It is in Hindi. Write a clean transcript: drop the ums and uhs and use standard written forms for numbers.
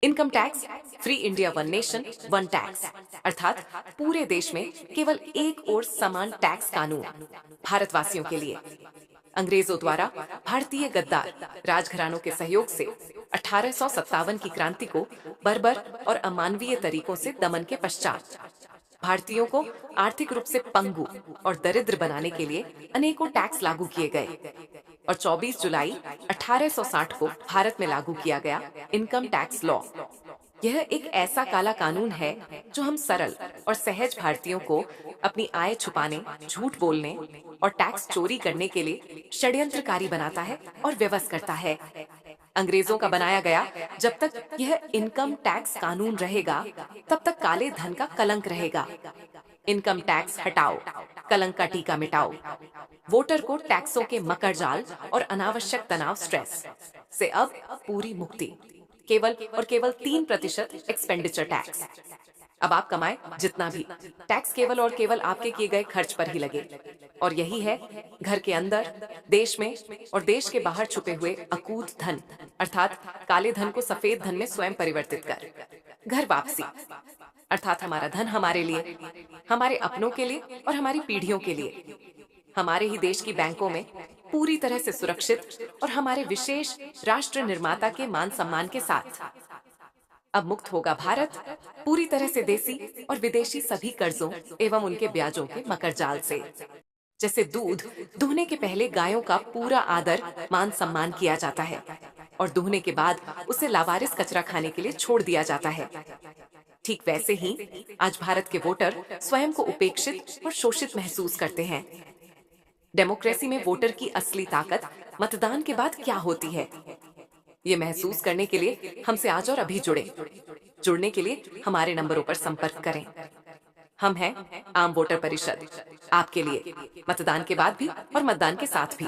Income tax, free India one nation one tax, अर्थात पूरे देश में केवल एक और समान टैक्स कानून भारतवासियों के लिए। अंग्रेजों द्वारा भारतीय गद्दार राजघरानों के सहयोग से 1857 की क्रांति को बर्बर और अमानवीय तरीकों से दमन के पश्चात भारतीयों को आर्थिक रूप से पंगु और दरिद्र बनाने के लिए अनेकों टैक्स लागू किए गए और 24 जुलाई 1860 को भारत में लागू किया गया इनकम टैक्स लॉ। यह एक ऐसा काला कानून है जो हम सरल और सहज भारतीयों को अपनी आय छुपाने, झूठ बोलने और टैक्स चोरी करने के लिए षड्यंत्रकारी बनाता है और विवश करता है। अंग्रेजों का बनाया गया जब तक यह इनकम टैक्स कानून रहेगा तब तक काले धन का कलंक रहेगा। इनकम टैक्स हटाओ, कलंक का टीका मिटाओ। वोटर को टैक्सों के मकर जाल और अनावश्यक तनाव स्ट्रेस से अब पूरी मुक्ति। केवल और केवल 3% एक्सपेंडिचर टैक्स। अब आप कमाए जितना भी, टैक्स केवल और केवल आपके किए गए खर्च पर ही लगे। और यही है घर के अंदर, देश में और देश के बाहर छुपे हुए अकूत धन अर्थात काले धन को सफेद धन में स्वयं परिवर्तित कर घर वापसी अर्थात हमारा धन हमारे लिए, हमारे अपनों के लिए और हमारी पीढ़ियों के लिए हमारे ही देश की बैंकों में पूरी तरह से सुरक्षित और हमारे विशेष राष्ट्र निर्माता के मान सम्मान के साथ। अब मुक्त होगा भारत पूरी तरह से देसी और विदेशी सभी कर्जों एवं उनके ब्याजों के मकर जाल से। जैसे दूध दूहने के पहले गायों का पूरा आदर मान सम्मान किया जाता है और दूहने के बाद उसे लावारिस कचरा खाने के लिए छोड़ दिया जाता है, ठीक वैसे ही आज भारत के वोटर स्वयं को उपेक्षित और शोषित महसूस करते हैं। डेमोक्रेसी में वोटर की असली ताकत मतदान के बाद क्या होती है, ये महसूस करने के लिए हमसे आज और अभी जुड़ने के लिए हमारे नंबरों पर संपर्क करें। हम हैं आम वोटर परिषद, आपके लिए मतदान के बाद भी और मतदान के साथ भी।